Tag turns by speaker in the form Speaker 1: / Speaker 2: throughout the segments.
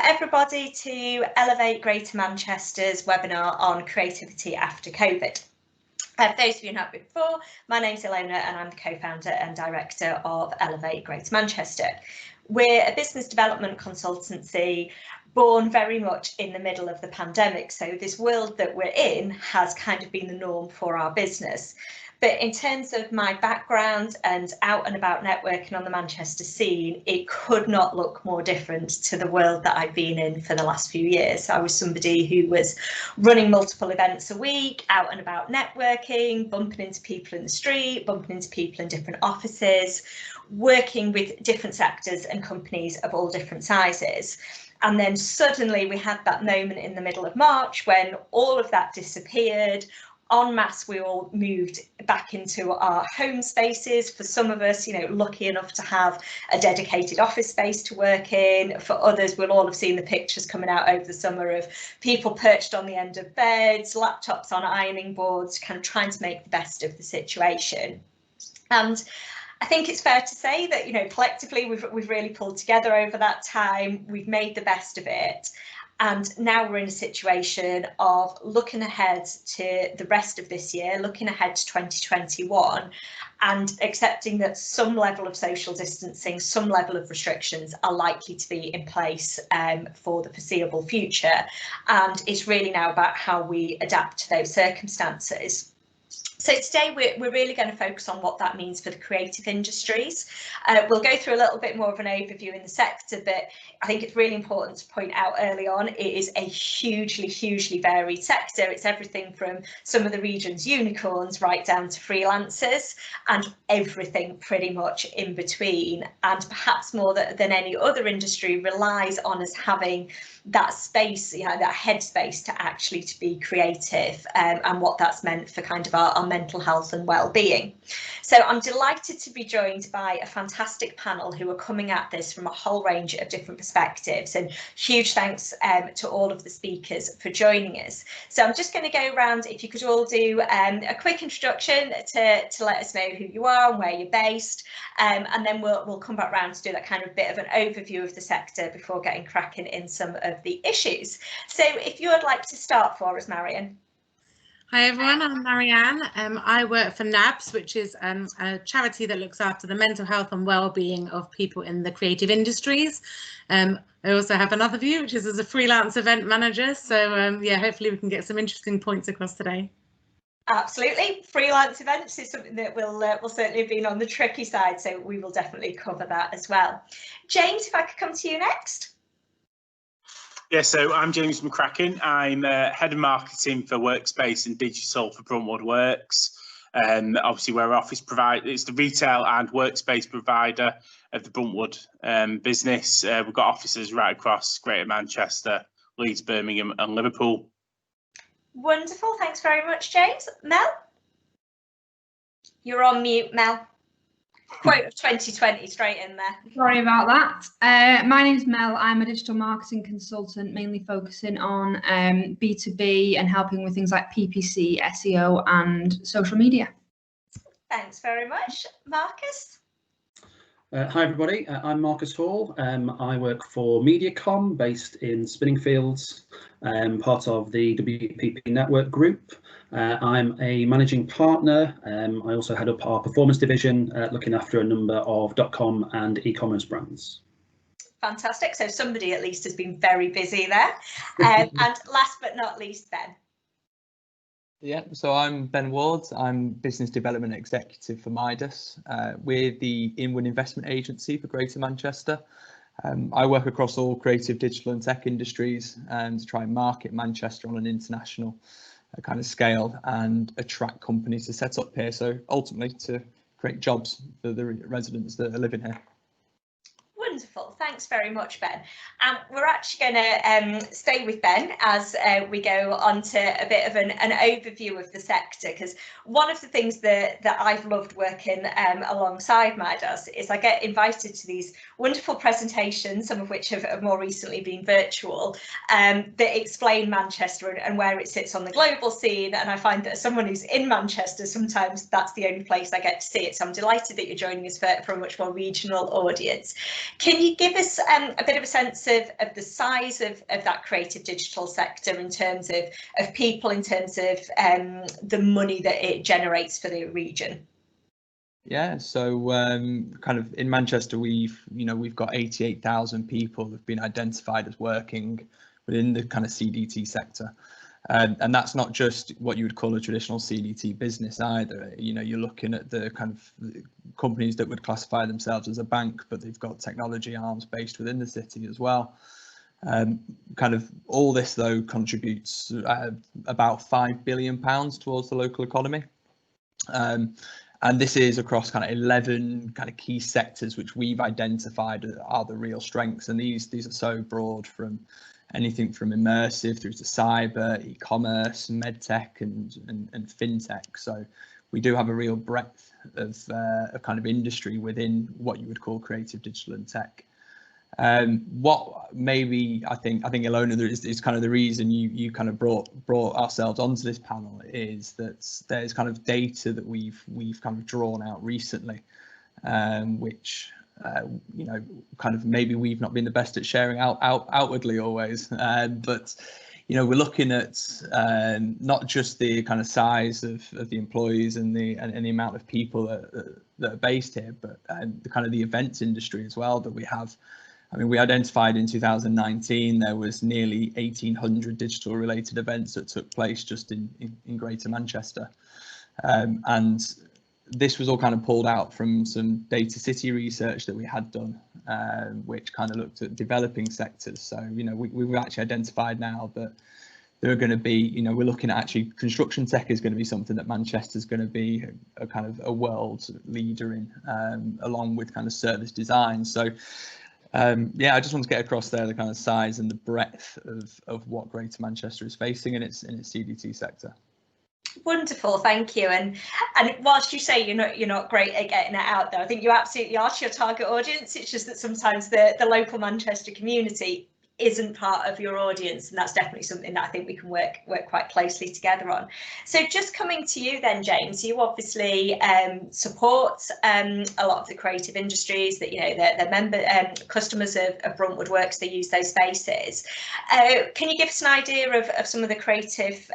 Speaker 1: everybody to Elevate Greater Manchester's webinar on creativity after COVID. For those of you who know me before, my name's Ilona and I'm the co-founder and director of Elevate Greater Manchester. We're a business development consultancy born very much in the middle of the pandemic, so this world that we're in has kind of been the norm for our business. But in terms of my background and out and about networking on the Manchester scene, it could not look more different to the world that I've been in for the last few years. I was somebody who was running multiple events a week, out and about networking, bumping into people in the street, bumping into people in different offices, working with different sectors and companies of all different sizes. And then suddenly we had that moment in the middle of March when all of that disappeared. En masse, we all moved back into our home spaces. For some of us, lucky enough to have a dedicated office space to work in. For others, we'll all have seen the pictures coming out over the summer of people perched on the end of beds, laptops on ironing boards, kind of trying to make the best of the situation. And I think it's fair to say that, collectively, we've really pulled together over that time. We've made the best of it. And now we're in a situation of looking ahead to the rest of this year, looking ahead to 2021, and accepting that some level of social distancing, some level of restrictions are likely to be in place for the foreseeable future. And it's really now about how we adapt to those circumstances. So today we're really going to focus on what that means for the creative industries. We'll go through a little bit more of an overview in the sector, but I think it's really important to point out early on, it is a hugely varied sector. It's everything from some of the region's unicorns right down to freelancers and everything pretty much in between. And perhaps more than any other industry relies on us having that space, that headspace to actually to be creative and what that's meant for kind of our mental health and well-being. So I'm delighted to be joined by a fantastic panel who are coming at this from a whole range of different perspectives, and huge thanks to all of the speakers for joining us. So I'm just going to go around, if you could all do a quick introduction to let us know who you are and where you're based, and then we'll come back round to do that kind of bit of an overview of the sector before getting cracking in some of the issues. So if you would like to start for us, Marian.
Speaker 2: Hi everyone, I'm Marian. I work for NABS, which is a charity that looks after the mental health and well-being of people in the creative industries. I also have another view, which is as a freelance event manager. So yeah, hopefully we can get some interesting points across today.
Speaker 1: Absolutely, freelance events is something that will certainly have been on the tricky side, so we will definitely cover that as well. James, if I could come to you next.
Speaker 3: Yeah, so I'm James McCracken. I'm head of marketing for workspace and digital for Bruntwood Works. Obviously, we're office provider. It's the retail and workspace provider of the Bruntwood business. We've got offices right across Greater Manchester, Leeds, Birmingham, and Liverpool.
Speaker 1: Wonderful. Thanks very much, James. Mel, you're on mute, Mel. Quote of 2020 straight in there.
Speaker 4: Sorry about that. My name's Mel. I'm a digital marketing consultant, mainly focusing on B2B and helping with things like PPC, SEO and social media.
Speaker 1: Thanks very much. Marcus?
Speaker 5: Hi everybody, I'm Marcus Hall. I work for MediaCom based in Spinningfields, part of the WPP network group. I'm a managing partner. I also head up our performance division, looking after a number of .com and e-commerce brands.
Speaker 1: Fantastic. So somebody at least has been very busy there. And last but not least, Ben.
Speaker 6: Yeah, so I'm Ben Ward. I'm Business Development Executive for MIDAS. We're the inward investment agency for Greater Manchester. I work across all creative, digital and tech industries to try and market Manchester on an international kind of scale and attract companies to set up here. So ultimately to create jobs for the residents that are living here.
Speaker 1: Wonderful. Thanks very much, Ben. We're actually going to stay with Ben as we go on to a bit of an overview of the sector, because one of the things that I've loved working alongside MIDAS is I get invited to these wonderful presentations, some of which have more recently been virtual, that explain Manchester and where it sits on the global scene. And I find that as someone who's in Manchester, sometimes that's the only place I get to see it. So I'm delighted that you're joining us for a much more regional audience. Can you give us a bit of a sense of the size of that creative digital sector in terms of people, in terms of the money that it generates for the region?
Speaker 6: Yeah, so kind of in Manchester, we've got 88,000 people who've been identified as working within the kind of CDT sector. And that's not just what you would call a traditional CDT business either. You're looking at the kind of companies that would classify themselves as a bank, but they've got technology arms based within the city as well. Kind of all this though contributes about £5 billion towards the local economy. And this is across kind of 11 kind of key sectors which we've identified are the real strengths. And these are so broad, from anything from immersive through to cyber, e-commerce, medtech and fintech. So we do have a real breadth of kind of industry within what you would call creative, digital and tech. What maybe I think Ilona is kind of the reason you kind of brought ourselves onto this panel is that there's kind of data that we've kind of drawn out recently, which kind of maybe we've not been the best at sharing outwardly always, but we're looking at not just the kind of size of the employees and the amount of people that are based here, but the kind of the events industry as well that we have. I mean, we identified in 2019 there was nearly 1,800 digital related events that took place just in Greater Manchester. And this was all kind of pulled out from some Data City research that we had done, which kind of looked at developing sectors. So, we've actually identified now that there are going to be, we're looking at actually construction tech is going to be something that Manchester's going to be a kind of a world leader in, along with kind of service design. So, yeah, I just want to get across there the kind of size and the breadth of what Greater Manchester is facing in its CDT sector.
Speaker 1: Wonderful, thank you. And whilst you say you're not great at getting it out there, I think you absolutely are to your target audience. It's just that sometimes the local Manchester community isn't part of your audience, and that's definitely something that I think we can work quite closely together on. So just coming to you then, James, you obviously support a lot of the creative industries that they're member customers of Bruntwood Works. They use those spaces. Can you give us an idea of some of the creative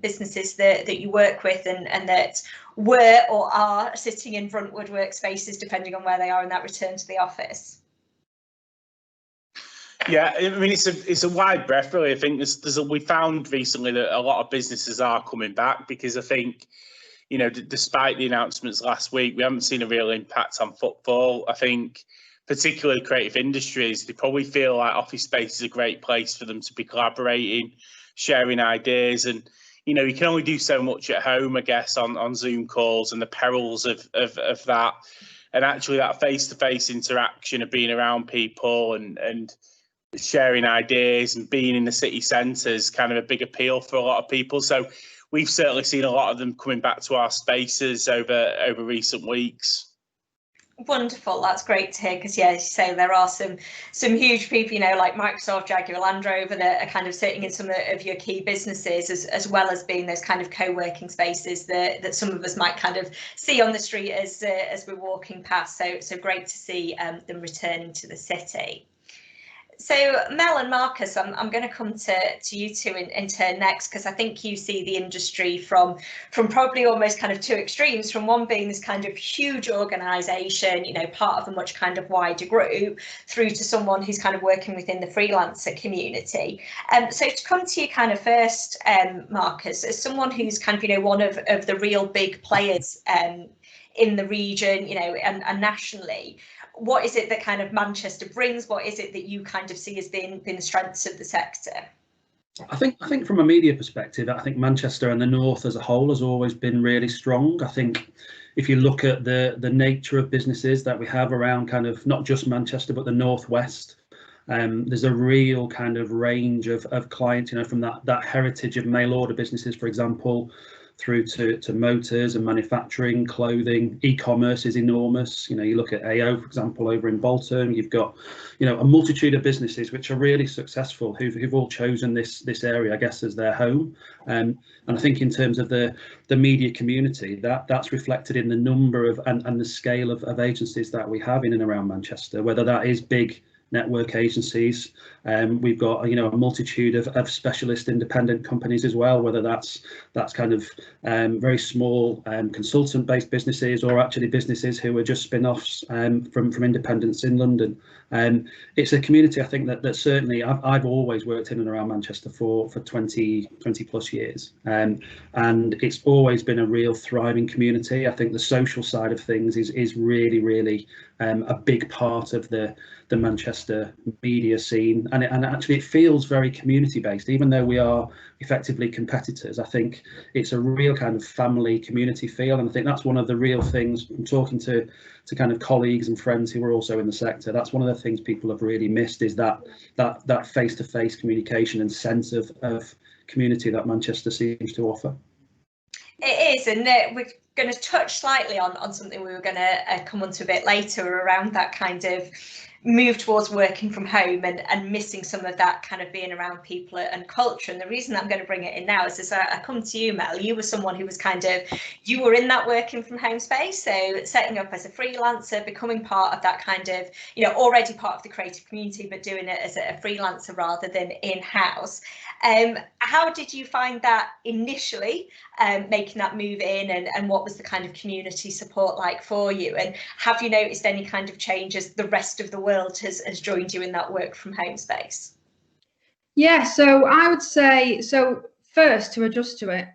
Speaker 1: businesses that you work with and that were or are sitting in Bruntwood workspaces, depending on where they are in that return to the office?
Speaker 3: Yeah, I mean, it's a wide breadth, really. I think we found recently that a lot of businesses are coming back because I think, despite the announcements last week, we haven't seen a real impact on footfall. I think, particularly creative industries, they probably feel like office space is a great place for them to be collaborating, sharing ideas, and you can only do so much at home, I guess, on Zoom calls, and the perils of that, and actually that face-to-face interaction of being around people and sharing ideas and being in the city centre is kind of a big appeal for a lot of people. So we've certainly seen a lot of them coming back to our spaces over recent weeks.
Speaker 1: Wonderful, that's great to hear, because yeah, as you say, there are some huge people, like Microsoft, Jaguar Land Rover, that are kind of sitting in some of your key businesses, as well as being those kind of co-working spaces that some of us might kind of see on the street as we're walking past. So great to see them returning to the city. So Mel and Marcus, I'm going to come to you two in turn next, because I think you see the industry from probably almost kind of two extremes, from one being this kind of huge organisation, part of a much kind of wider group, through to someone who's kind of working within the freelancer community. So to come to you kind of first, Marcus, as someone who's kind of, one of the real big players in the region, and nationally, what is it that kind of Manchester brings? What is it that you kind of see as being the strengths of the sector?
Speaker 5: I think from a media perspective, I think Manchester and the North as a whole has always been really strong. I think if you look at the nature of businesses that we have around kind of not just Manchester, but the Northwest, there's a real kind of range of clients, from that heritage of mail order businesses, for example, through to motors and manufacturing, clothing. E-commerce is enormous. You know, you look at AO, for example, over in Bolton. You've got, you know, a multitude of businesses which are really successful, who've all chosen this area, I guess, as their home. And I think in terms of the media community, that's reflected in the number of and the scale of agencies that we have in and around Manchester, whether that is big network agencies. We've got, you know, a multitude of specialist independent companies as well, whether that's kind of very small consultant based businesses, or actually businesses who are just spin-offs from independents in London. It's a community, I think, that certainly I've always worked in and around Manchester for 20 plus years, and it's always been a real thriving community. I think the social side of things is really a big part of the Manchester media scene, and actually it feels very community based, even though we are effectively competitors. I think it's a real kind of family community feel, and I think that's one of the real things, from talking to kind of colleagues and friends who are also in the sector, that's one of the things people have really missed, is that face-to-face communication and sense of community that Manchester seems to offer.
Speaker 1: It is, and we're going to touch slightly on something we were going to come on to a bit later, around that kind of move towards working from home and missing some of that kind of being around people and culture. And the reason I'm going to bring it in now is, as I come to you, Mel, you were someone who was you were in that working from home space, so setting up as a freelancer, becoming part of that kind of, you know, already part of the creative community, but doing it as a freelancer rather than in-house. How did you find that initially, making that move in, and what was the kind of community support like for you? And have you noticed any kind of changes the rest of the world has joined you in that work from home space?
Speaker 4: Yeah, so I would say, so first, to adjust to it,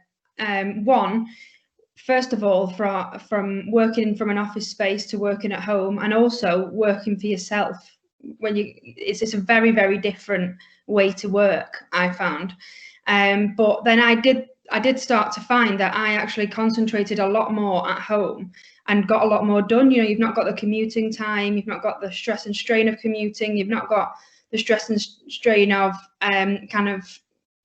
Speaker 4: first of all, from working from an office space to working at home, and also working for yourself, it's a very different way to work, I found. But then I did start to find that I actually concentrated a lot more at home and got a lot more done. You know, you've not got the commuting time, you've not got the stress and strain of commuting, you've not got the stress and strain of kind of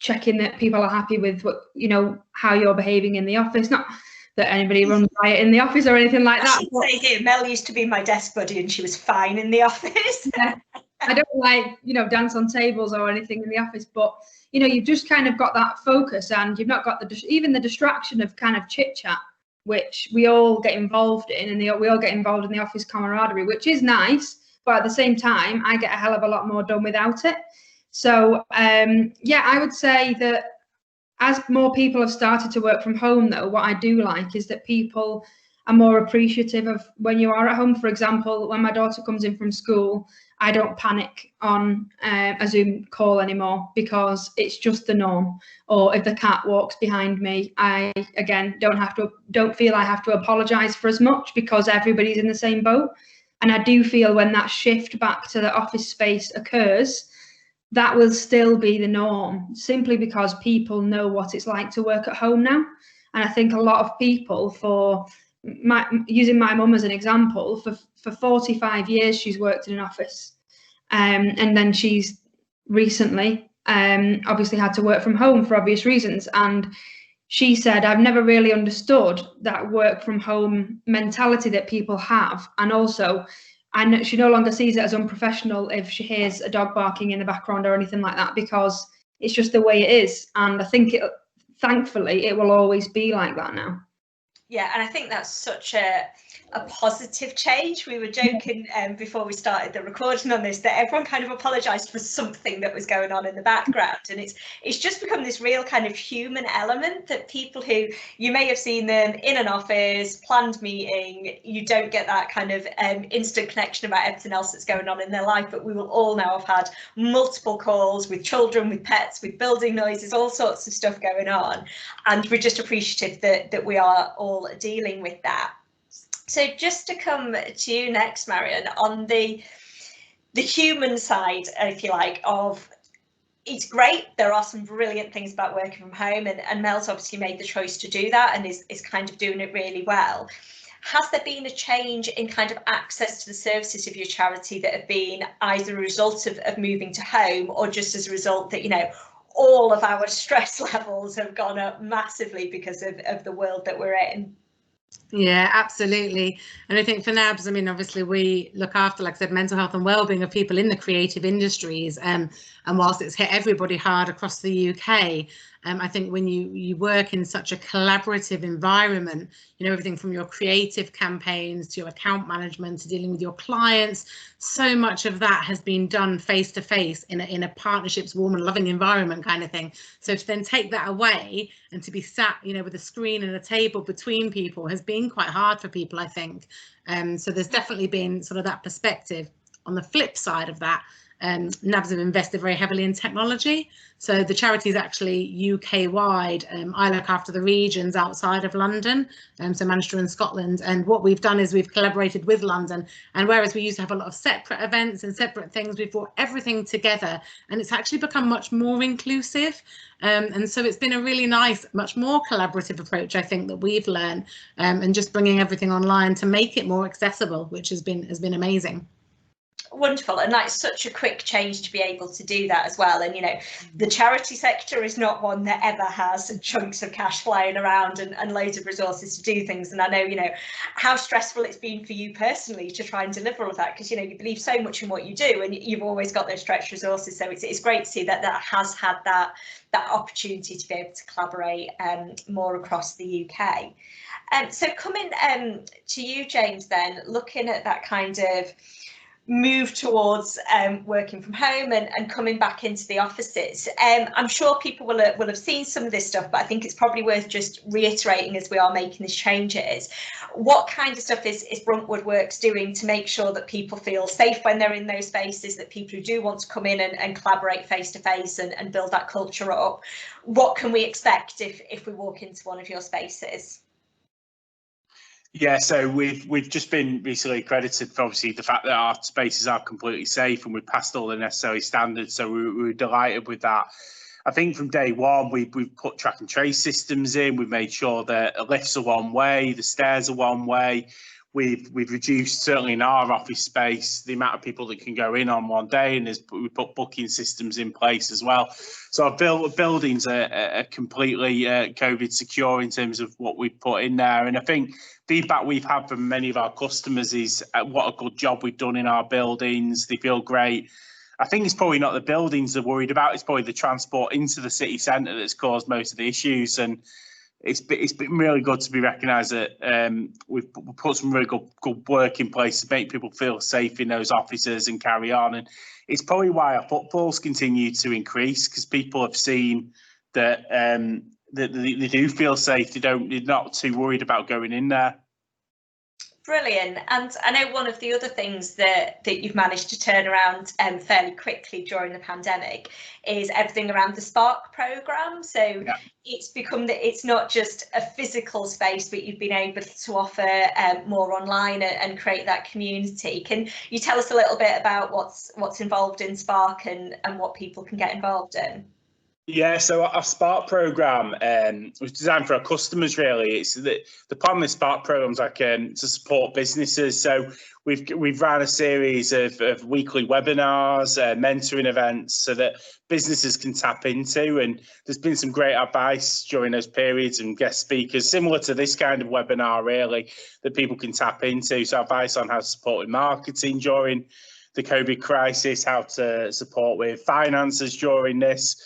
Speaker 4: checking that people are happy with what, you know, how you're behaving in the office. Not that anybody runs riot in the office or anything like that.
Speaker 1: I should say here, Mel used to be my desk buddy and she was fine in the office.
Speaker 4: Yeah. I don't like, you know, dance on tables or anything in the office, but you know, you've just kind of got that focus, and you've not got even the distraction of kind of chit chat, which we all get involved in, and we all get involved in the office camaraderie, which is nice, but at the same time, I get a hell of a lot more done without it. So yeah, I would say that as more people have started to work from home, though, what I do like is that people are more appreciative of when you are at home. For example, when my daughter comes in from school, I don't panic on a Zoom call anymore, because it's just the norm. Or if the cat walks behind me, I again don't feel I have to apologise for as much, because everybody's in the same boat. And I do feel when that shift back to the office space occurs, that will still be the norm, simply because people know what it's like to work at home now. And I think a lot of people, using my mum as an example, for 45 years she's worked in an office, and then she's recently obviously had to work from home for obvious reasons. And she said, I've never really understood that work from home mentality that people have. And also, she no longer sees it as unprofessional if she hears a dog barking in the background or anything like that, because it's just the way it is. And I think thankfully it will always be like that now.
Speaker 1: Yeah, and I think that's such a positive change. We were joking before we started the recording on this, that everyone kind of apologised for something that was going on in the background, and it's just become this real kind of human element, that people who you may have seen them in an office, planned meeting, you don't get that kind of instant connection about everything else that's going on in their life, but we will all now have had multiple calls with children, with pets, with building noises, all sorts of stuff going on, and we're just appreciative that we are all dealing with that. So just to come to you next, Marian, on the human side, if you like, of it's great. There are some brilliant things about working from home, and Mel's obviously made the choice to do that and is kind of doing it really well. Has there been a change in kind of access to the services of your charity that have been either a result of moving to home, or just as a result that, you know, all of our stress levels have gone up massively because of the world that we're in.
Speaker 2: Yeah, absolutely. And I think for NABS, I mean, obviously we look after, like I said, mental health and wellbeing of people in the creative industries. And whilst it's hit everybody hard across the UK, I think when you work in such a collaborative environment, you know, everything from your creative campaigns to your account management to dealing with your clients, so much of that has been done face to face in a partnerships, warm and loving environment kind of thing. So to then take that away and to be sat, you know, with a screen and a table between people has been quite hard for people, I think. So there's definitely been sort of that perspective. On the flip side of that, NABS have invested very heavily in technology. So the charity is actually UK wide. I look after the regions outside of London, so Manchester and Scotland. And what we've done is we've collaborated with London. And whereas we used to have a lot of separate events and separate things, we've brought everything together, and it's actually become much more inclusive. And so it's been a really nice, much more collaborative approach, I think, that we've learned, and just bringing everything online to make it more accessible, which has been amazing.
Speaker 1: Wonderful, and that's such a quick change to be able to do that as well. And you know, the charity sector is not one that ever has chunks of cash flying around and loads of resources to do things. And I know, you know, how stressful it's been for you personally to try and deliver all of that, because you know you believe so much in what you do and you've always got those stretched resources. So it's great to see that has had that opportunity to be able to collaborate more across the UK. So coming to you, James, then looking at that kind of move towards working from home and coming back into the offices. I'm sure people will have seen some of this stuff, but I think it's probably worth just reiterating as we are making these changes. What kind of stuff is Bruntwood Works doing to make sure that people feel safe when they're in those spaces, that people who do want to come in and collaborate face to face and build that culture up? What can we expect if we walk into one of your spaces?
Speaker 3: Yeah, so we've just been recently accredited for obviously the fact that our spaces are completely safe and we've passed all the necessary standards. So we were delighted with that. I think from day one, we've put track and trace systems in. We've made sure that lifts are one way, the stairs are one way. We've reduced, certainly in our office space, the amount of people that can go in on one day, and we put booking systems in place as well. So our buildings are completely COVID secure in terms of what we've put in there. And I think feedback we've had from many of our customers is what a good job we've done in our buildings. They feel great. I think it's probably not the buildings they're worried about. It's probably the transport into the city centre that's caused most of the issues. And it's been really good to be recognised that we've put some really good work in place to make people feel safe in those offices and carry on. And it's probably why our footfalls continue to increase, because people have seen that that they do feel safe. They're not too worried about going in there.
Speaker 1: Brilliant. And I know one of the other things that you've managed to turn around fairly quickly during the pandemic is everything around the Spark programme. So yeah, it's become that it's not just a physical space, but you've been able to offer more online and create that community. Can you tell us a little bit about what's involved in Spark and what people can get involved in?
Speaker 3: Yeah, so our Spark programme was designed for our customers, really. It's the problem with Spark programmes, like to support businesses. So we've run a series of weekly webinars, mentoring events, so that businesses can tap into. And there's been some great advice during those periods and guest speakers, similar to this kind of webinar, really, that people can tap into. So advice on how to support with marketing during the COVID crisis, how to support with finances during this.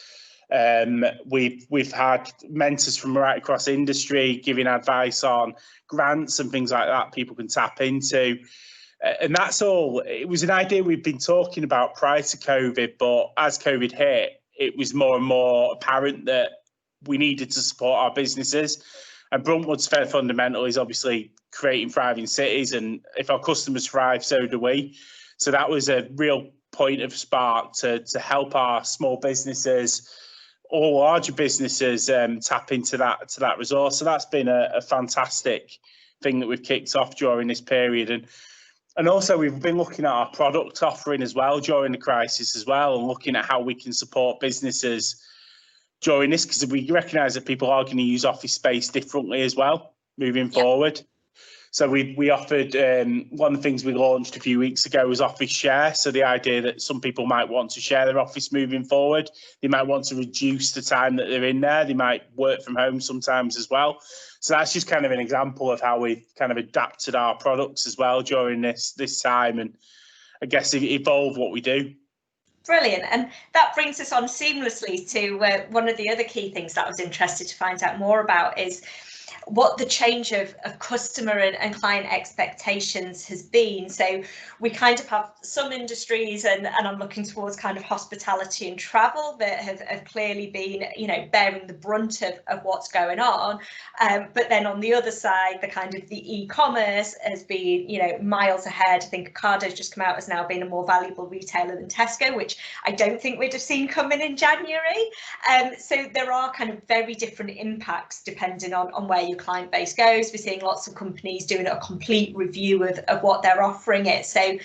Speaker 3: We've had mentors from right across industry giving advice on grants and things like that people can tap into, and that's all. It was an idea we've been talking about prior to COVID, but as COVID hit, it was more and more apparent that we needed to support our businesses. And Bruntwood's fair fundamental is obviously creating thriving cities, and if our customers thrive, so do we. So that was a real point of Spark to help our small businesses, all larger businesses, tap into that resource. So that's been a fantastic thing that we've kicked off during this period. And also we've been looking at our product offering as well during the crisis as well, and looking at how we can support businesses during this, because we recognise that people are going to use office space differently as well moving forward. So we offered, one of the things we launched a few weeks ago was office share. So the idea that some people might want to share their office moving forward. They might want to reduce the time that they're in there. They might work from home sometimes as well. So that's just kind of an example of how we've kind of adapted our products as well during this time, and I guess evolve what we do.
Speaker 1: Brilliant. And that brings us on seamlessly to one of the other key things that I was interested to find out more about is what the change of customer and client expectations has been. So we kind of have some industries, and I'm looking towards kind of hospitality and travel, that have clearly been, you know, bearing the brunt of what's going on. But then on the other side, the kind of the e-commerce has been, you know, miles ahead. I think Ocado's just come out as now being a more valuable retailer than Tesco, which I don't think we'd have seen coming in January. So there are kind of very different impacts depending on where your client base goes. We're seeing lots of companies doing a complete review of what they're offering it. So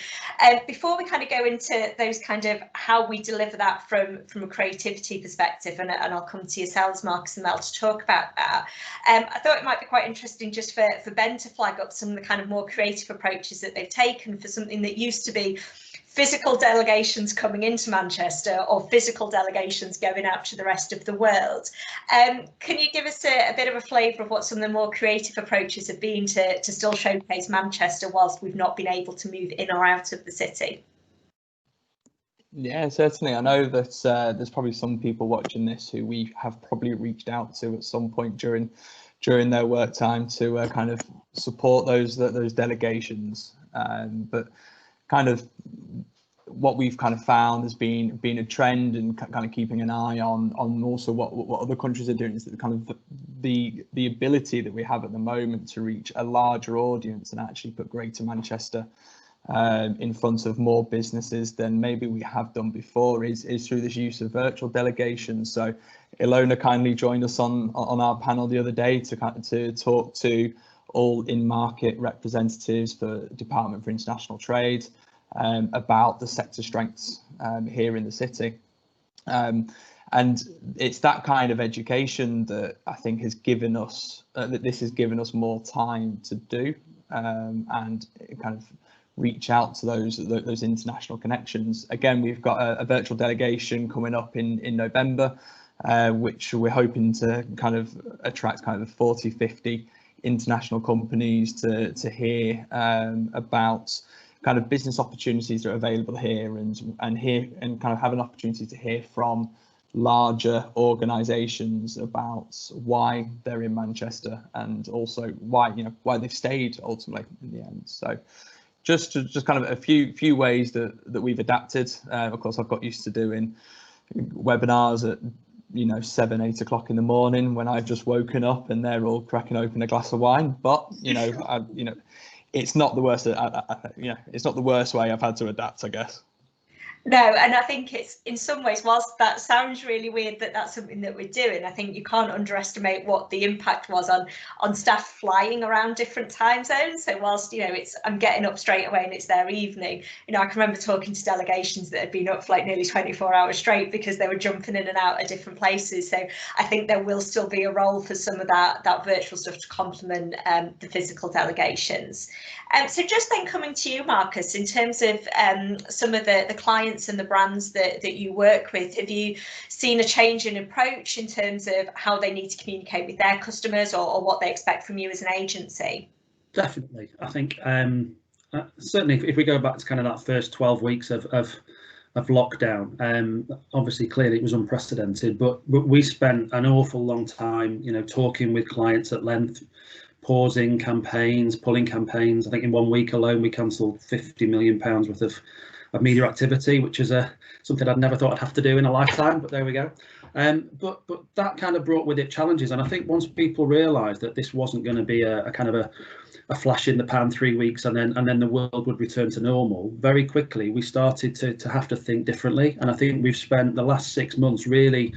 Speaker 1: before we kind of go into those kind of how we deliver that from a creativity perspective, and I'll come to yourselves, Marcus and Mel, to talk about that. I thought it might be quite interesting just for Ben to flag up some of the kind of more creative approaches that they've taken for something that used to be physical delegations coming into Manchester or physical delegations going out to the rest of the world. Can you give us a bit of a flavour of what some of the more creative approaches have been to still showcase Manchester whilst we've not been able to move in or out of the city?
Speaker 6: Yeah, certainly. I know that there's probably some people watching this who we have probably reached out to at some point during their work time to kind of support those delegations. But kind of what we've kind of found has been a trend, and kind of keeping an eye on also what other countries are doing, is that kind of the ability that we have at the moment to reach a larger audience and actually put Greater Manchester in front of more businesses than maybe we have done before is through this use of virtual delegations. So Ilona kindly joined us on our panel the other day to talk to all in-market representatives for Department for International Trade about the sector strengths here in the city. And it's that kind of education that I think has given us, this has given us more time to do and kind of reach out to those international connections. Again, we've got a virtual delegation coming up in November, which we're hoping to kind of attract kind of 40, 50 international companies to hear about kind of business opportunities that are available here, and kind of have an opportunity to hear from larger organisations about why they're in Manchester, and also why they've stayed ultimately in the end. So just kind of a few ways that we've adapted. Of course, I've got used to doing webinars at 7, 8 o'clock in the morning when I've just woken up and they're all cracking open a glass of wine. But it's not the worst. It's not the worst way I've had to adapt, I guess.
Speaker 1: No, and I think it's, in some ways, whilst that sounds really weird that that's something that we're doing, I think you can't underestimate what the impact was on staff flying around different time zones. So whilst, I'm getting up straight away and it's their evening, I can remember talking to delegations that had been up for like nearly 24 hours straight because they were jumping in and out of different places. So I think there will still be a role for some of that virtual stuff to complement the physical delegations. So just then coming to you, Marcus, in terms of some of the clients and the brands that you work with, have you seen a change in approach in terms of how they need to communicate with their customers, or what they expect from you as an agency?
Speaker 5: Definitely. I think certainly if we go back to kind of that first 12 weeks of lockdown, obviously clearly it was unprecedented, but we spent an awful long time talking with clients at length, pausing campaigns, pulling campaigns. I think in 1 week alone we cancelled £50 million worth of media activity, which is something I'd never thought I'd have to do in a lifetime, but there we go. But that kind of brought with it challenges, and I think once people realised that this wasn't going to be a kind of a flash in the pan 3 weeks and then the world would return to normal, very quickly we started to have to think differently. And I think we've spent the last 6 months really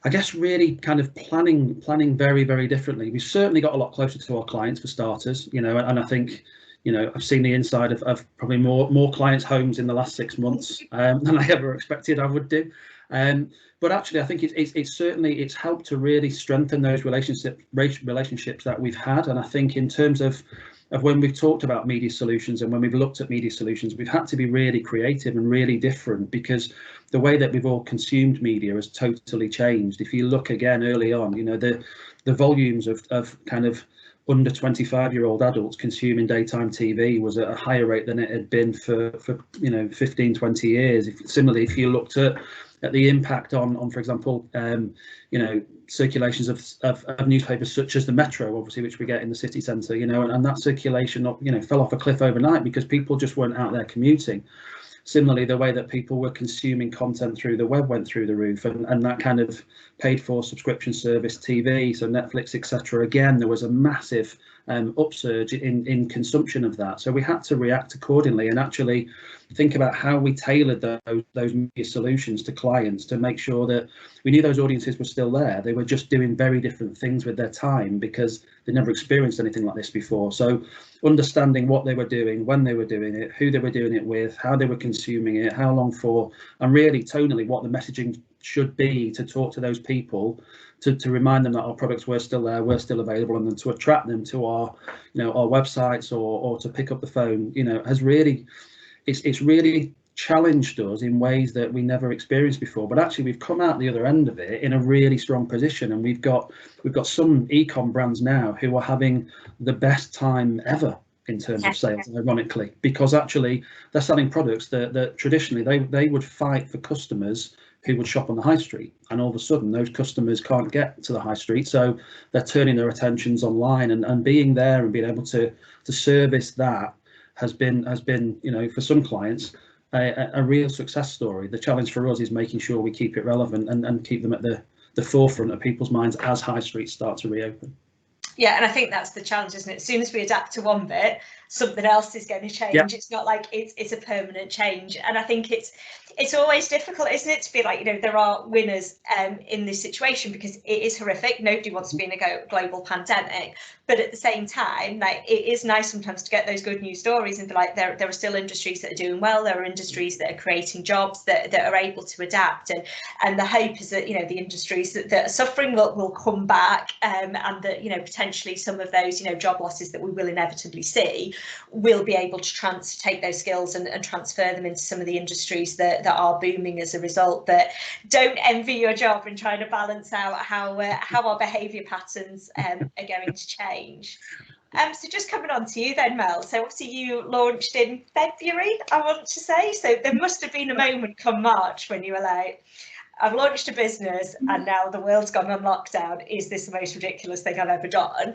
Speaker 5: kind of planning very, very differently. We've certainly got a lot closer to our clients, for starters, and I think I've seen the inside of probably more clients' homes in the last 6 months than I ever expected I would do. But actually, I think it's helped to really strengthen those relationships that we've had. And I think in terms of when we've talked about media solutions and when we've looked at media solutions, we've had to be really creative and really different, because the way that we've all consumed media has totally changed. If you look again early on, you know, the volumes of kind of under 25-year-old adults consuming daytime TV was at a higher rate than it had been for you know, 15, 20 years. Similarly, if you looked at the impact on for example, you know, circulations of newspapers such as the Metro, obviously, which we get in the city centre, you know, and that circulation, you know, fell off a cliff overnight because people just weren't out there commuting. Similarly, the way that people were consuming content through the web went through the roof, and that kind of paid for subscription service TV, so Netflix, etc. Again, there was a massive upsurge in consumption of that. So we had to react accordingly and actually think about how we tailored those media solutions to clients to make sure that we knew those audiences were still there. They were just doing very different things with their time because they never experienced anything like this before. So understanding what they were doing, when they were doing it, who they were doing it with, how they were consuming it, how long for, and really tonally what the messaging should be to talk to those people, to remind them that our products were still there, were still available, and then to attract them to our, you know, our websites or to pick up the phone, you know, has really, it's really challenged us in ways that we never experienced before. But actually we've come out the other end of it in a really strong position, and we've got some e-com brands now who are having the best time ever in terms of sales, ironically, because actually they're selling products that traditionally they would fight for customers who would shop on the high street, and all of a sudden those customers can't get to the high street, so they're turning their attentions online, and being there and being able to service that has been, you know, for some clients a real success story. The challenge for us is making sure we keep it relevant and keep them at the forefront of people's minds as high streets start to reopen.
Speaker 1: Yeah, and I think that's the challenge, isn't it? As soon as we adapt to one bit, something else is going to change. Yep. It's not like it's a permanent change, and I think it's always difficult, isn't it, to be like, you know, there are winners in this situation because it is horrific. Nobody wants to be in a global pandemic, but at the same time, like, it is nice sometimes to get those good news stories and be like, there are still industries that are doing well. There are industries that are creating jobs that are able to adapt, and the hope is that, you know, the industries that are suffering will come back, and that, you know, potentially some of those, you know, job losses that we will inevitably see will be able to take those skills and transfer them into some of the industries that are booming as a result. But don't envy your job in trying to balance out how our behaviour patterns are going to change. So just coming on to you then, Mel. So obviously you launched in February, I want to say. So there must have been a moment come March when you were like, I've launched a business and now the world's gone on lockdown. Is this the most ridiculous thing I've ever done?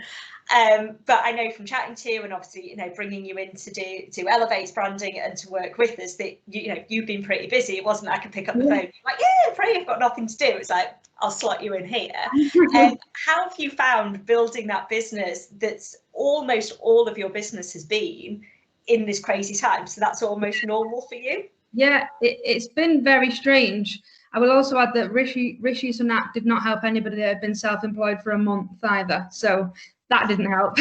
Speaker 1: But I know from chatting to you and obviously, you know, bringing you in to do Elevate's branding and to work with us that, you know, you've been pretty busy. It wasn't like I could pick up the phone, you're like, yeah, Free, I've got nothing to do. It's like, I'll slot you in here. How have you found building that business that's almost all of your business has been in this crazy time? So that's almost normal for you?
Speaker 4: Yeah, it's been very strange. I will also add that Rishi Sunak did not help anybody that had been self-employed for a month either, so that didn't help.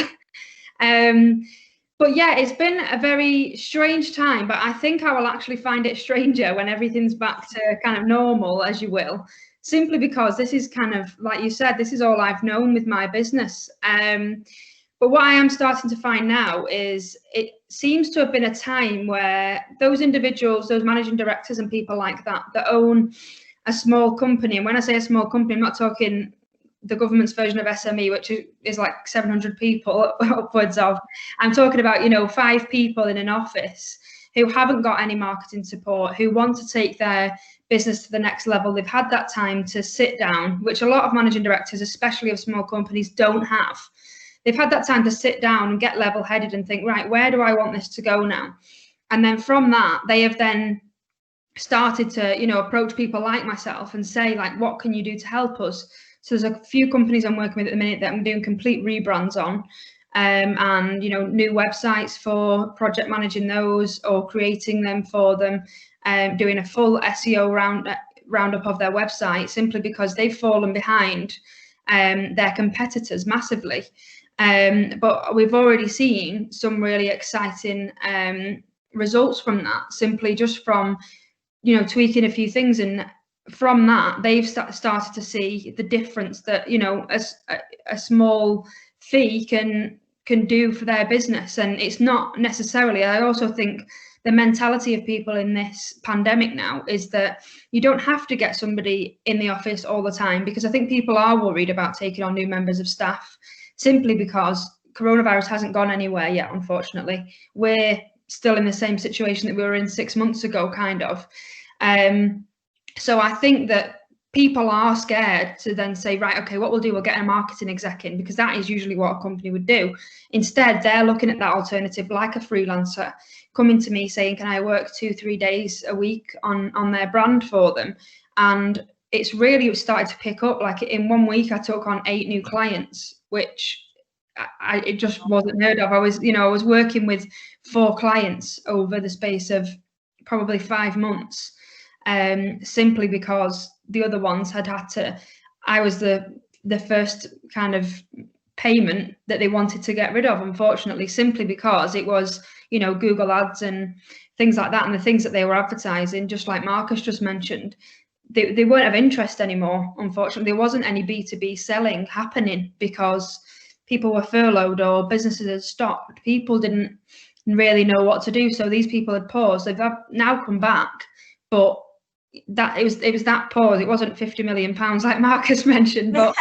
Speaker 4: But yeah, it's been a very strange time, but I think I will actually find it stranger when everything's back to kind of normal, as you will, simply because this is kind of, like you said, this is all I've known with my business. But what I am starting to find now is it seems to have been a time where those individuals, those managing directors and people like that own a small company, and when I say a small company, I'm not talking the government's version of SME, which is like 700 people upwards of. I'm talking about, you know, 5 people in an office who haven't got any marketing support, who want to take their business to the next level. They've had that time to sit down, which a lot of managing directors, especially of small companies, don't have. They've had that time to sit down and get level-headed and think, right, where do I want this to go now? And then from that, they have then started to, you know, approach people like myself and say, like, what can you do to help us? So there's a few companies I'm working with at the minute that I'm doing complete rebrands on, and, you know, new websites for project managing those or creating them for them, doing a full SEO roundup of their website, simply because they've fallen behind their competitors massively. But we've already seen some really exciting results from that, simply just from, you know, tweaking a few things. And from that, they've started to see the difference that, you know, a small fee can can do for their business. And it's not necessarily, I also think the mentality of people in this pandemic now is that you don't have to get somebody in the office all the time, because I think people are worried about taking on new members of staff simply because coronavirus hasn't gone anywhere yet, unfortunately. We're still in the same situation that we were in 6 months ago, kind of. So I think that people are scared to then say, right, okay, what we'll do, we'll get a marketing exec in, because that is usually what a company would do. Instead, they're looking at that alternative, like a freelancer, coming to me saying, can I work 2-3 days a week on their brand for them? And it's really started to pick up. Like in 1 week, I took on 8 new clients, which it just wasn't heard of. I was working with 4 clients over the space of probably 5 months, simply because the other ones had to, I was the first kind of payment that they wanted to get rid of, unfortunately, simply because it was, Google ads and things like that, and the things that they were advertising, just like Marcus just mentioned, they weren't of interest anymore. Unfortunately, there wasn't any B2B selling happening because people were furloughed or businesses had stopped. People didn't really know what to do, so these people had paused. They've now come back, but that it was that pause. It wasn't 50 million pounds like Marcus mentioned, but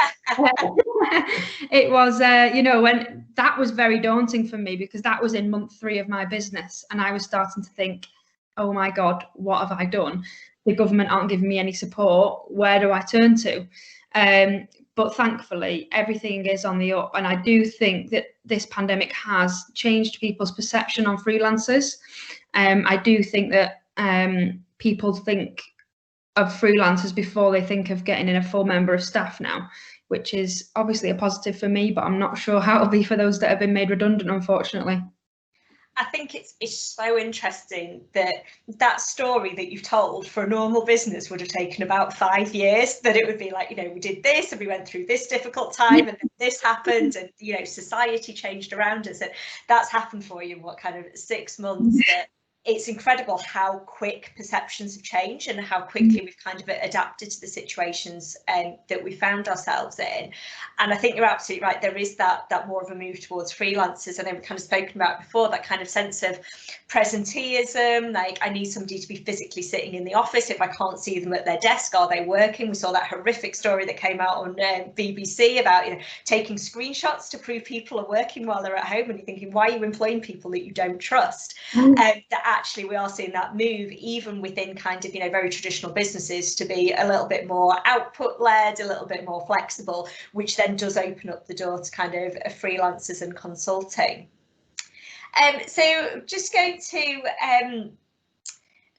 Speaker 4: it was when that was very daunting for me, because that was in month 3 of my business, and I was starting to think, oh my God, what have I done? The government aren't giving me any support. Where do I turn to? But thankfully, everything is on the up, and I do think that this pandemic has changed people's perception on freelancers. I do think that people think of freelancers before they think of getting in a full member of staff now, which is obviously a positive for me, but I'm not sure how it'll be for those that have been made redundant, unfortunately.
Speaker 1: I think it's so interesting that story that you've told for a normal business would have taken about 5 years, that it would be like, we did this and we went through this difficult time and then this happened, and society changed around us, and that's happened for you in what, kind of 6 months. That it's incredible how quick perceptions have changed and how quickly we've kind of adapted to the situations that we found ourselves in. And I think you're absolutely right. There is that more of a move towards freelancers. I know we've kind of spoken about before, that kind of sense of presenteeism, like I need somebody to be physically sitting in the office. If I can't see them at their desk, are they working? We saw that horrific story that came out on BBC about taking screenshots to prove people are working while they're at home, and you're thinking, why are you employing people that you don't trust? That actually we are seeing that move even within kind of very traditional businesses to be a little bit more output led, a little bit more flexible, which then does open up the door to kind of freelancers and consulting. So just going to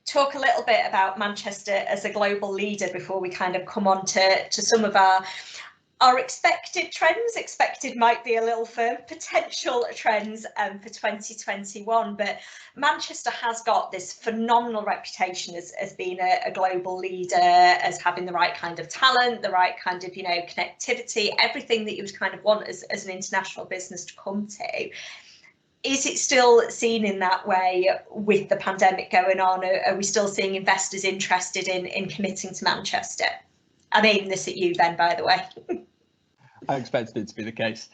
Speaker 1: talk a little bit about Manchester as a global leader before we kind of come on to some of our expected trends. Expected might be a little firm, potential trends for 2021, but Manchester has got this phenomenal reputation as being a global leader, as having the right kind of talent, the right kind of connectivity, everything that you would kind of want as an international business to come to. Is it still seen in that way with the pandemic going on? Are we still seeing investors interested in committing to Manchester? I'm aiming this at you, Ben, by the way.
Speaker 6: I expected it to be the case.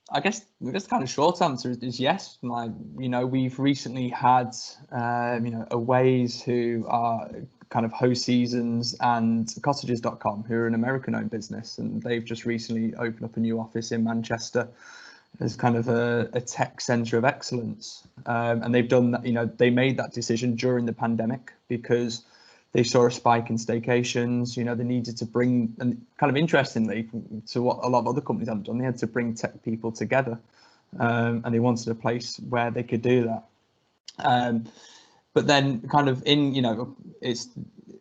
Speaker 6: I guess the kind of short answer is yes. We've recently had Aways, who are kind of host seasons, and cottages.com, who are an American-owned business, and they've just recently opened up a new office in Manchester as kind of a tech centre of excellence. And they've done that. They made that decision during the pandemic because they saw a spike in staycations. They needed to bring, and kind of interestingly, to what a lot of other companies haven't done, they had to bring tech people together, and they wanted a place where they could do that. But then kind of it's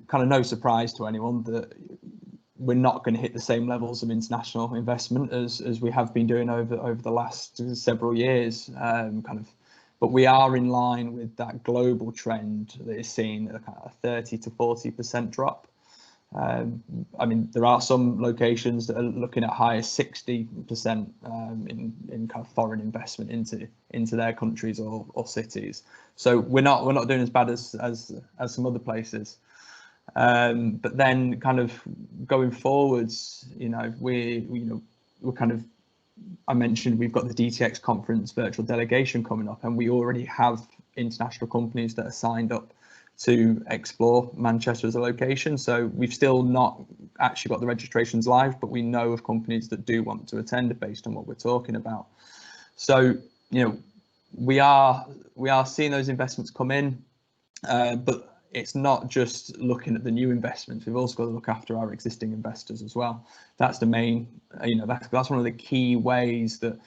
Speaker 6: kind of no surprise to anyone that we're not going to hit the same levels of international investment as we have been doing over the last several years, but we are in line with that global trend that is seeing a kind of 30 to 40% drop. There are some locations that are looking at higher 60% in kind of foreign investment into their countries or cities. So we're not doing as bad as some other places. But then kind of going forwards, we're kind of I mentioned we've got the DTX conference virtual delegation coming up, and we already have international companies that are signed up to explore Manchester as a location. So we've still not actually got the registrations live, but we know of companies that do want to attend based on what we're talking about. So, you know, we are seeing those investments come in, but it's not just looking at the new investments. We've also got to look after our existing investors as well. That's the main, you know, that's one of the key ways that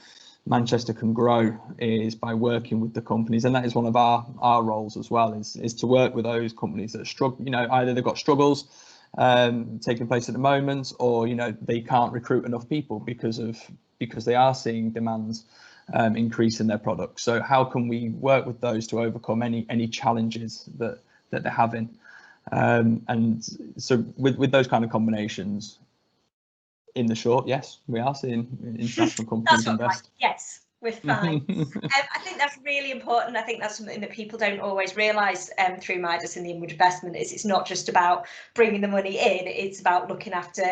Speaker 6: Manchester can grow, is by working with the companies, and that is one of our roles as well, is to work with those companies that struggle. You know, either they've got struggles taking place at the moment, or, you know, they can't recruit enough people because they are seeing demands increase in their products. So how can we work with those to overcome any challenges that they're having? And so with those kind of combinations, in the short, yes, we are seeing international companies invest.
Speaker 1: Right. Yes, we're fine. I think that's really important. I think that's something that people don't always realise through MIDAS and the inward investment, is it's not just about bringing the money in, it's about looking after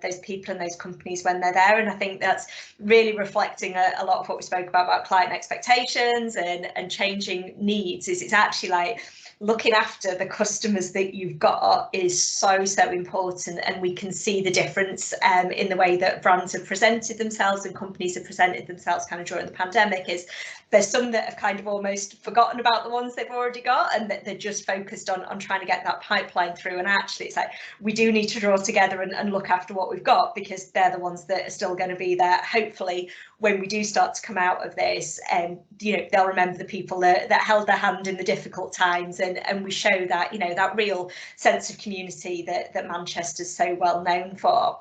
Speaker 1: those people and those companies when they're there. And I think that's really reflecting a lot of what we spoke about client expectations and changing needs. Is it's actually like looking after the customers that you've got is so important, and we can see the difference in the way that brands have presented themselves and companies have presented themselves kind of during the pandemic. Is there's some that have kind of almost forgotten about the ones they've already got, and that they're just focused on trying to get that pipeline through. And actually it's like we do need to draw together and look after what we've got, because they're the ones that are still going to be there hopefully when we do start to come out of this. And you know, they'll remember the people that held their hand in the difficult times, and we show that, you know, that real sense of community that Manchester's so well known for.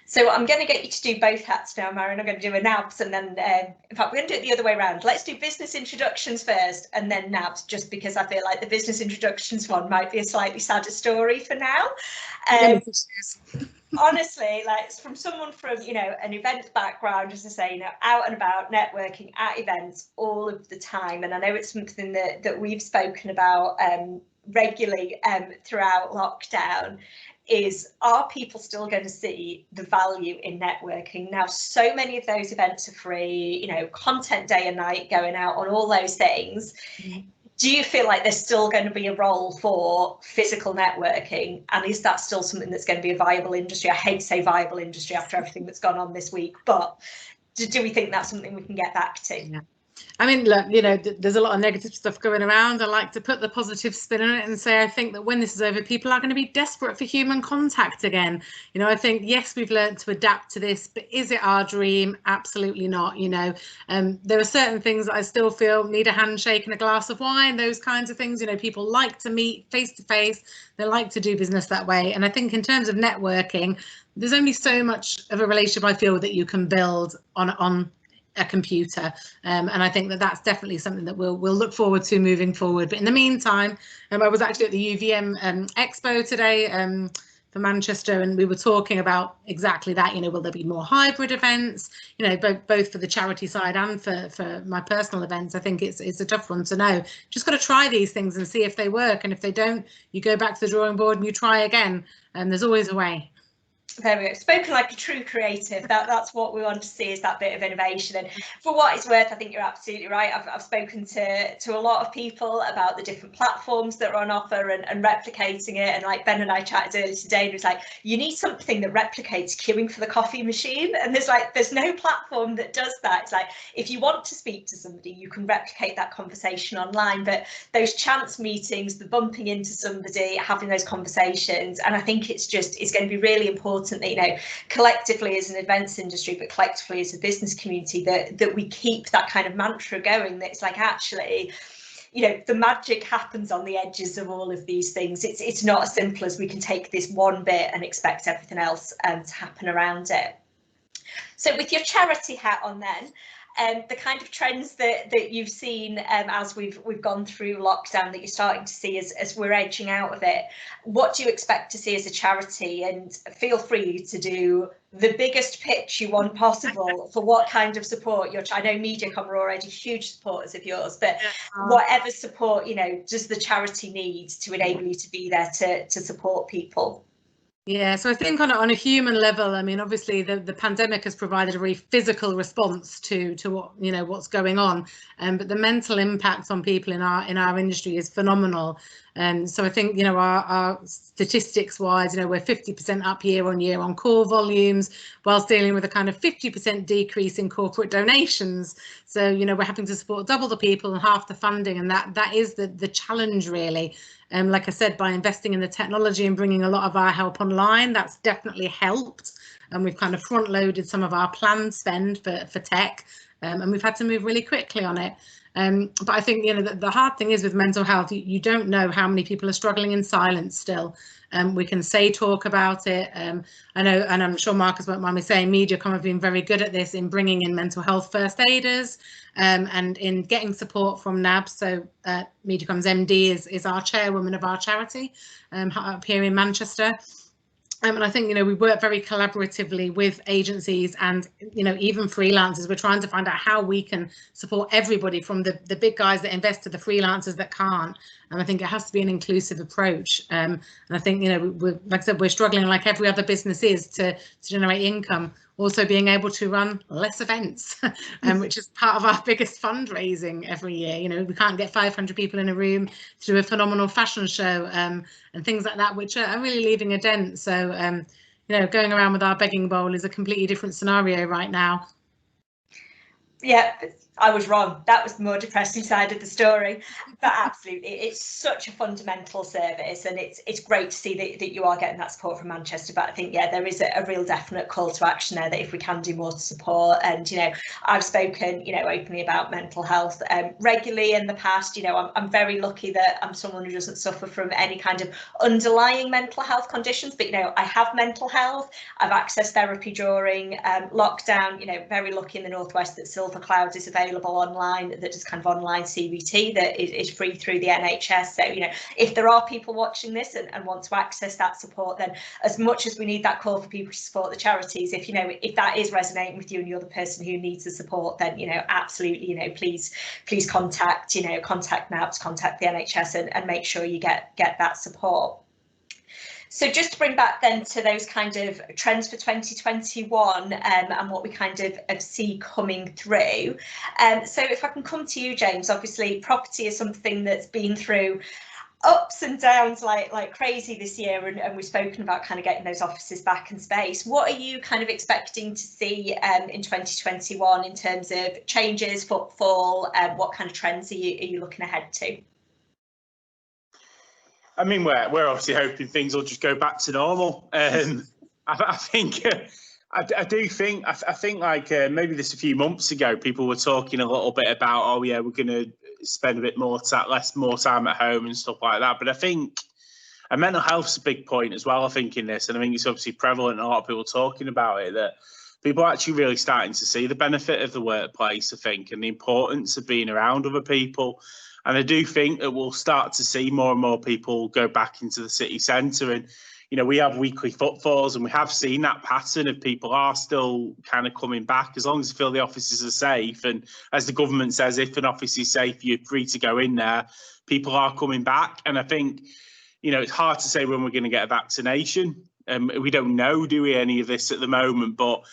Speaker 1: So I'm going to get you to do both hats now, Marian. I'm going to do a NABS, and then in fact we're going to do it the other way around. Let's do business introductions first and then NABS, just because I feel like the business introductions one might be a slightly sadder story for now. Honestly, like, from someone from, you know, an event background, as I say, you know, out and about networking at events all of the time, and I know it's something that we've spoken about regularly throughout lockdown, is, are people still going to see the value in networking? Now, so many of those events are free, you know, content day and night, going out on all those things. Do you feel like there's still going to be a role for physical networking? And is that still something that's going to be a viable industry? I hate to say viable industry after everything that's gone on this week, but do we think that's something we can get back to?
Speaker 2: Yeah. I mean, look, you know, there's a lot of negative stuff going around. I like to put the positive spin on it and say, I think that when this is over, people are going to be desperate for human contact again. You know, I think, yes, we've learned to adapt to this, but is it our dream? Absolutely not. You know, there are certain things that I still feel need a handshake and a glass of wine, those kinds of things. You know, people like to meet face to face. They like to do business that way. And I think in terms of networking, there's only so much of a relationship I feel that you can build on a computer, and I think that that's definitely something that we'll look forward to moving forward. But in the meantime, I was actually at the UVM Expo today for Manchester, and we were talking about exactly that. You know, will there be more hybrid events? You know, both for the charity side and for my personal events. I think it's a tough one to know. Just got to try these things and see if they work, and if they don't, you go back to the drawing board and you try again. And there's always a way.
Speaker 1: There we go. Spoken like a true creative. That's what we want to see, is that bit of innovation. And for what it's worth, I think you're absolutely right. I've spoken to a lot of people about the different platforms that are on offer and replicating it. And like Ben and I chatted earlier today, and it was like, you need something that replicates queuing for the coffee machine. And there's no platform that does that. It's like, if you want to speak to somebody, you can replicate that conversation online. But those chance meetings, the bumping into somebody, having those conversations, and I think it's going to be really important that, you know, collectively as an events industry, but collectively as a business community, that we keep that kind of mantra going, that it's like, actually, you know, the magic happens on the edges of all of these things. It's not as simple as we can take this one bit and expect everything else to happen around it. So with your charity hat on then, the kind of trends that you've seen as we've gone through lockdown, that you're starting to see as we're edging out of it, what do you expect to see as a charity? And feel free to do the biggest pitch you want possible for what kind of support I know MediaCom are already huge supporters of yours, but whatever support, you know, does the charity need to enable you to be there to support people?
Speaker 2: Yeah, so I think on a human level, I mean, obviously the pandemic has provided a very physical response to what, you know, what's going on, but the mental impact on people in our industry is phenomenal. And so I think, you know, our statistics wise, you know, we're 50% up year on year on call volumes, whilst dealing with a kind of 50% decrease in corporate donations. So, you know, we're having to support double the people and half the funding, and that is the challenge really. Like I said, by investing in the technology and bringing a lot of our help online, that's definitely helped. And we've kind of front loaded some of our planned spend for tech, and we've had to move really quickly on it. But I think, you know, the hard thing is with mental health, you don't know how many people are struggling in silence still. We can talk about it. I know, and I'm sure Marcus won't mind me saying, MediaCom have been very good at this in bringing in mental health first aiders and in getting support from NABS. So MediaCom's MD is our chairwoman of our charity up here in Manchester. And I think, you know, we work very collaboratively with agencies and, you know, even freelancers. We're trying to find out how we can support everybody, from the big guys that invest to the freelancers that can't. And I think it has to be an inclusive approach. And I think, you know, like I said, we're struggling like every other business is to generate income. Also being able to run less events, which is part of our biggest fundraising every year. You know, we can't get 500 people in a room to do a phenomenal fashion show and things like that, which are really leaving a dent. So, you know, going around with our begging bowl is a completely different scenario right now.
Speaker 1: Yeah, I was wrong. That was the more depressing side of the story. But absolutely, it's such a fundamental service, and it's great to see that you are getting that support from Manchester. But I think, yeah, there is a real definite call to action there, that if we can do more to support. And, you know, I've spoken, you know, openly about mental health regularly in the past. You know, I'm very lucky that I'm someone who doesn't suffer from any kind of underlying mental health conditions. But, you know, I have mental health. I've accessed therapy during lockdown. You know, very lucky in the Northwest that Silver Cloud is available online, that is kind of online CBT that is free through the NHS. So, you know, if there are people watching this and want to access that support, then as much as we need that call for people to support the charities, if, you know, if that is resonating with you and you're the person who needs the support, then, you know, absolutely, you know, please contact, you know, contact NABS, contact the NHS and make sure you get that support. So just to bring back then to those kind of trends for 2021 and what we kind of see coming through. So if I can come to you, James, obviously property is something that's been through ups and downs like crazy this year, and we've spoken about kind of getting those offices back in space. What are you kind of expecting to see in 2021 in terms of changes, footfall? What kind of trends are you looking ahead to?
Speaker 3: I mean, we're obviously hoping things will just go back to normal. I think I do think I think like maybe this a few months ago, people were talking a little bit about, oh yeah, we're going to spend a bit more time at home and stuff like that. But I think mental health's a big point as well, I think, in this, and I think it's obviously prevalent. A lot of people talking about it, that people are actually really starting to see the benefit of the workplace, I think, and the importance of being around other people. And I do think that we'll start to see more and more people go back into the city centre. And, you know, we have weekly footfalls, and we have seen that pattern of people are still kind of coming back, as long as they feel the offices are safe. And as the government says, if an office is safe, you're free to go in there. People are coming back. And I think, you know, it's hard to say when we're going to get a vaccination. We don't know, do we, any of this at the moment? But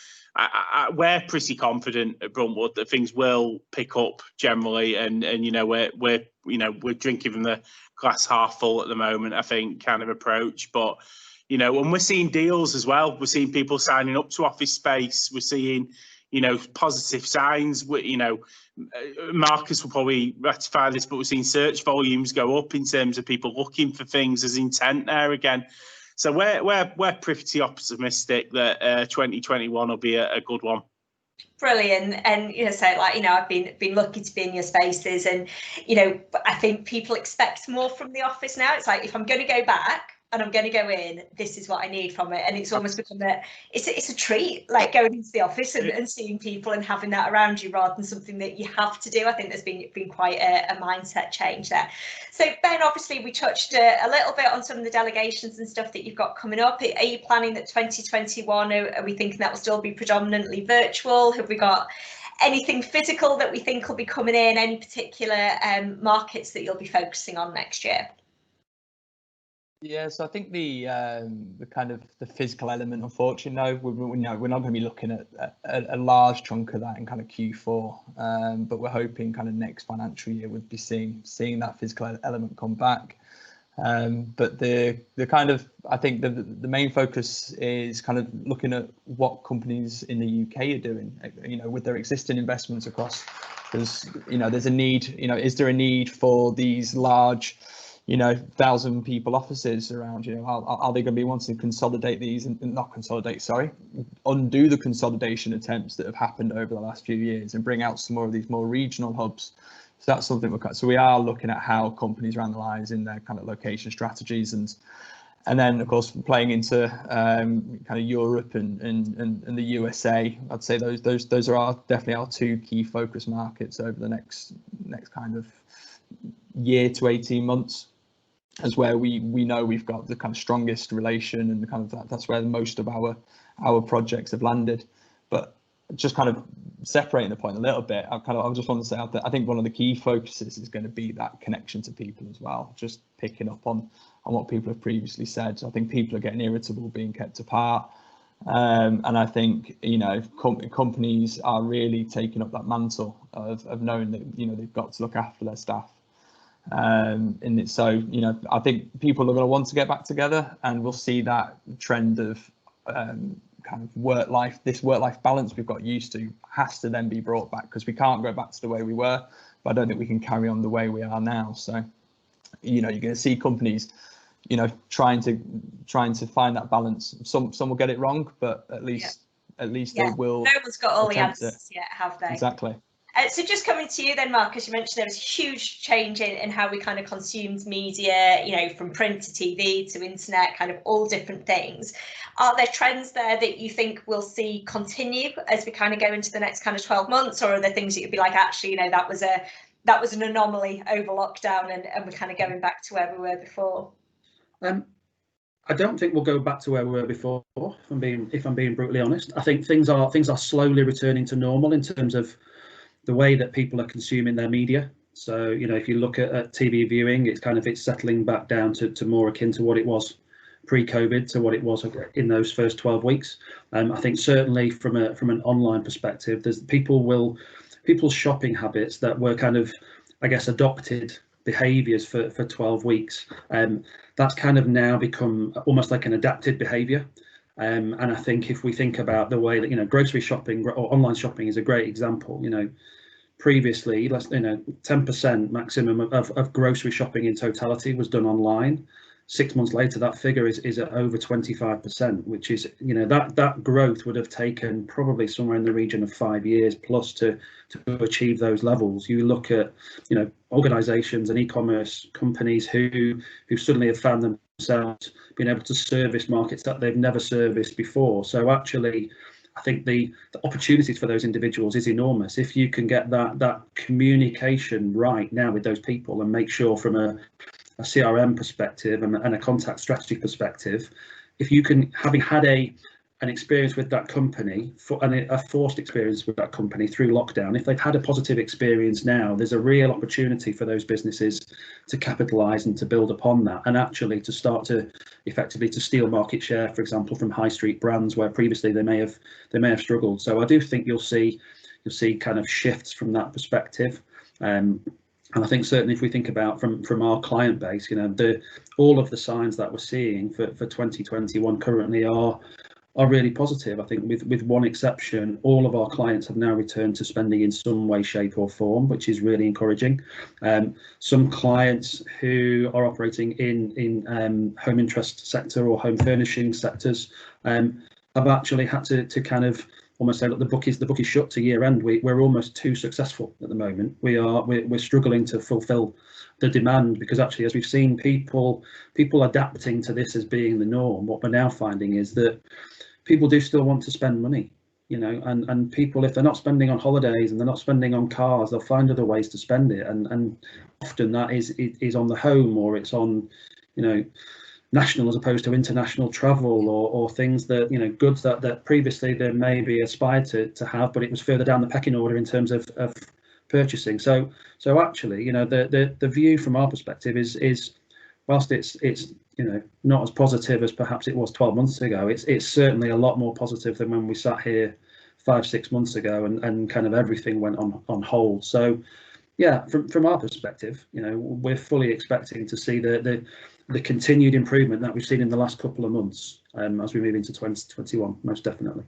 Speaker 3: we're pretty confident at Bruntwood that things will pick up generally, and you know, we're drinking from the glass half full at the moment, I think, kind of approach. But you know, and we're seeing deals as well. We're seeing people signing up to office space. We're seeing, you know, positive signs. You know, Marcus will probably ratify this, but we're seeing search volumes go up in terms of people looking for things. As intent there again. So we're pretty optimistic that 2021 will be a good one.
Speaker 1: Brilliant. And, you know, so like, you know, I've been lucky to be in your spaces, and, you know, I think people expect more from the office now. It's like, if I'm going to go back and I'm going to go in, this is what I need from it. And it's almost become it's a treat, like going into the office and seeing people and having that around you rather than something that you have to do. I think there's been quite a mindset change there. So Ben, obviously we touched a little bit on some of the delegations and stuff that you've got coming up. Are you planning that 2021, are we thinking that will still be predominantly virtual? Have we got anything physical that we think will be coming in? Any particular markets that you'll be focusing on next year?
Speaker 6: Yeah, so I think the kind of the physical element, unfortunately, no, we're not going to be looking at a large chunk of that in kind of Q4, but we're hoping kind of next financial year would be seeing that physical element come back. But the kind of, I think the main focus is kind of looking at what companies in the UK are doing, with their existing investments across, because there's a need, is there a need for these large 1,000 people offices around, are they going to be wanting to consolidate these and not consolidate, sorry, undo the consolidation attempts that have happened over the last few years and bring out some more of these more regional hubs. So that's something so we are looking at how companies are analysing their kind of location strategies, and then of course playing into kind of Europe and the USA. I'd say those are definitely our two key focus markets over the next kind of year to 18 months, as where we know we've got the kind of strongest relation, and the kind of that's where most of our projects have landed. But just kind of separating the point a little bit, I just want to say that I think one of the key focuses is going to be that connection to people as well, just picking up on what people have previously said. I think people are getting irritable being kept apart, and I think companies are really taking up that mantle of knowing that they've got to look after their staff. And so I think people are going to want to get back together, and we'll see that trend of kind of work life balance we've got used to has to then be brought back, because we can't go back to the way we were, but I don't think we can carry on the way we are now. So you're going to see companies trying to find that balance. Some will get it wrong, but at least they will.
Speaker 1: No one's got all the answers yet, have they?
Speaker 6: Exactly.
Speaker 1: So just coming to you then, Marcus, you mentioned there was a huge change in how we kind of consumed media, from print to TV to internet, kind of all different things. Are there trends there that you think we'll see continue as we kind of go into the next kind of 12 months, or are there things that you'd be like, actually, that was an anomaly over lockdown, and we're kind of going back to where we were before?
Speaker 5: I don't think we'll go back to where we were before, if I'm being brutally honest. I think things are slowly returning to normal in terms of the way that people are consuming their media. So, if you look at TV viewing, it's settling back down to more akin to what it was pre-COVID, to what it was in those first 12 weeks. I think certainly from an online perspective, there's people's shopping habits that were kind of, I guess, adopted behaviours for 12 weeks. That's kind of now become almost like an adapted behaviour. And I think if we think about the way that, grocery shopping or online shopping is a great example. Previously, 10% maximum of grocery shopping in totality was done online. 6 months later, that figure is at over 25%, which is, that growth would have taken probably somewhere in the region of 5 years plus to achieve those levels. You look at, organisations and e-commerce companies who suddenly have found themselves being able to service markets that they've never serviced before. So actually, I think the opportunities for those individuals is enormous if you can get that communication right now with those people, and make sure from a CRM perspective and a contact strategy perspective, if you can, having had an experience with that company, a forced experience with that company through lockdown, if they've had a positive experience now, there's a real opportunity for those businesses to capitalise and to build upon that, and actually to start to effectively to steal market share, for example, from high street brands where previously they may have struggled. So I do think you'll see kind of shifts from that perspective. And I think certainly if we think about from our client base, all of the signs that we're seeing for 2021 currently are really positive. I think with one exception, all of our clients have now returned to spending in some way, shape or form, which is really encouraging. Some clients who are operating in home interest sector or home furnishing sectors have actually had to kind of almost say, look, the book is shut to year end. We're almost too successful at the moment. We're struggling to fulfil the demand, because actually, as we've seen people adapting to this as being the norm, what we're now finding is that people do still want to spend money, and people, if they're not spending on holidays and they're not spending on cars, they'll find other ways to spend it, and often that is on the home, or it's on national as opposed to international travel, or things that goods that previously they maybe aspired to have, but it was further down the pecking order in terms of purchasing. So actually, the view from our perspective is whilst it's not as positive as perhaps it was 12 months ago, it's certainly a lot more positive than when we sat here 5-6 months ago and kind of everything went on hold. So yeah, from our perspective, we're fully expecting to see the continued improvement that we've seen in the last couple of months as we move into 2021, most definitely.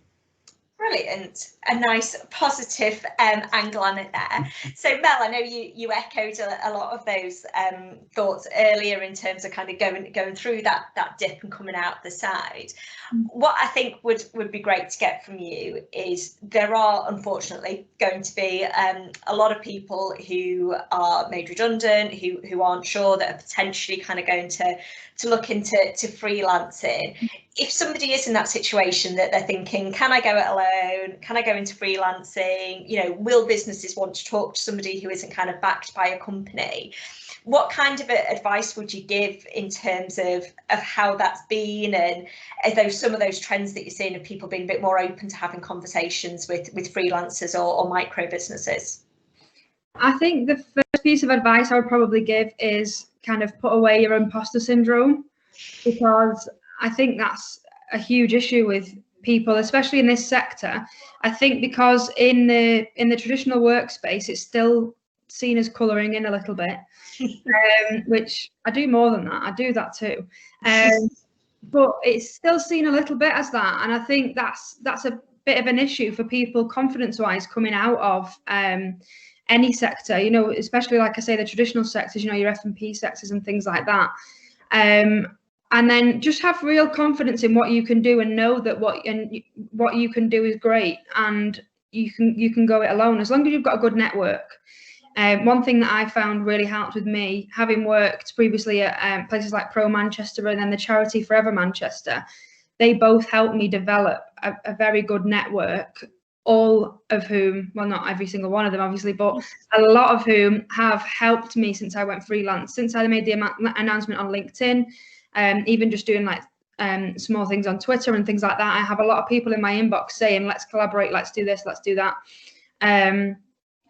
Speaker 1: Brilliant, a nice positive angle on it there. So Mel, I know you echoed a lot of those thoughts earlier in terms of kind of going through that dip and coming out the side. What I think would be great to get from you is there are unfortunately going to be a lot of people who are made redundant, who aren't sure, that are potentially kind of going to look into freelancing. If somebody is in that situation that they're thinking, can I go it alone? Can I go into freelancing? Will businesses want to talk to somebody who isn't kind of backed by a company? What kind of advice would you give in terms of how that's been, and are those some of those trends that you're seeing of people being a bit more open to having conversations with freelancers or micro businesses?
Speaker 4: I think the first piece of advice I would probably give is kind of put away your imposter syndrome, because I think that's a huge issue with people, especially in this sector. I think because in the traditional workspace, it's still seen as colouring in a little bit, which I do more than that. I do that too, but it's still seen a little bit as that, and I think that's a bit of an issue for people confidence-wise coming out of any sector. Especially like I say, the traditional sectors. Your F&P sectors and things like that. And then just have real confidence in what you can do, and know that what you can do is great, and you can go it alone as long as you've got a good network. One thing that I found really helped with me, having worked previously at places like Pro Manchester and then the charity Forever Manchester, they both helped me develop a very good network, all of whom, well, not every single one of them obviously, but a lot of whom have helped me since I went freelance, since I made the announcement on LinkedIn. Even just doing like small things on Twitter and things like that. I have a lot of people in my inbox saying, let's collaborate, let's do this, let's do that,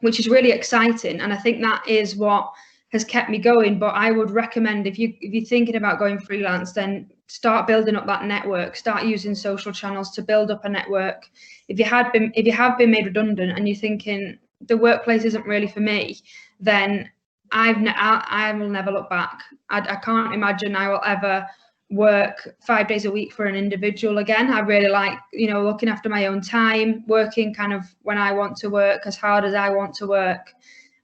Speaker 4: which is really exciting. And I think that is what has kept me going. But I would recommend, if you're thinking about going freelance, then start building up that network, start using social channels to build up a network. If you have been made redundant and you're thinking the workplace isn't really for me, then I will never look back. I can't imagine I will ever work 5 days a week for an individual again. I really like, looking after my own time, working kind of when I want to work, as hard as I want to work.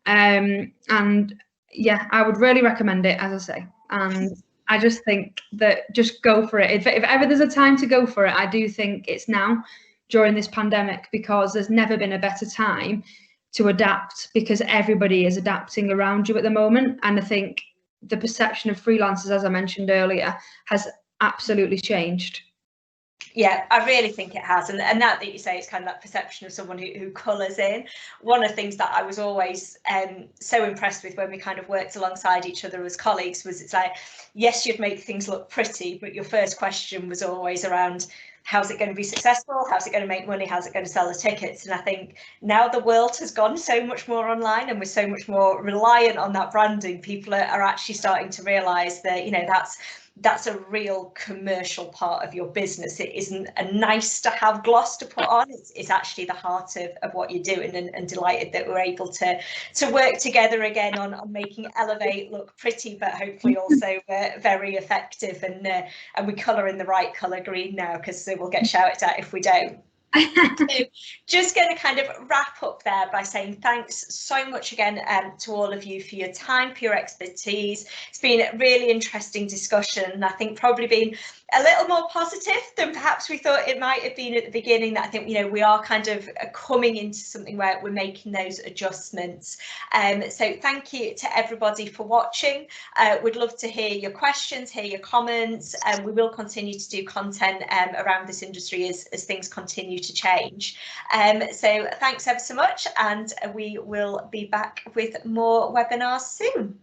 Speaker 4: And yeah, I would really recommend it, as I say. And I just think that just go for it. If ever there's a time to go for it, I do think it's now, during this pandemic, because there's never been a better time to adapt, because everybody is adapting around you at the moment. And I think the perception of freelancers, as I mentioned earlier, has absolutely changed.
Speaker 1: Yeah, I really think it has. And that you say is kind of that perception of someone who colours in. One of the things that I was always so impressed with when we kind of worked alongside each other as colleagues was, it's like, yes, you'd make things look pretty, but your first question was always around, how's it going to be successful? How's it going to make money? How's it going to sell the tickets? And I think now the world has gone so much more online, and we're so much more reliant on that branding. People are actually starting to realise that, that's a real commercial part of your business. It isn't a nice to have gloss to put on. It's actually the heart of what you're doing, and delighted that we're able to work together again on making Elevate look pretty, but hopefully also very effective, and we colour in the right colour green now, because we'll get shouted at if we don't. So just going to kind of wrap up there by saying thanks so much again to all of you for your time, for your expertise. It's been a really interesting discussion, and I think probably been a little more positive than perhaps we thought it might have been at the beginning. That I think, we are kind of coming into something where we're making those adjustments. So thank you to everybody for watching. We'd love to hear your questions, hear your comments, and we will continue to do content around this industry as things continue to change. So thanks ever so much, and we will be back with more webinars soon.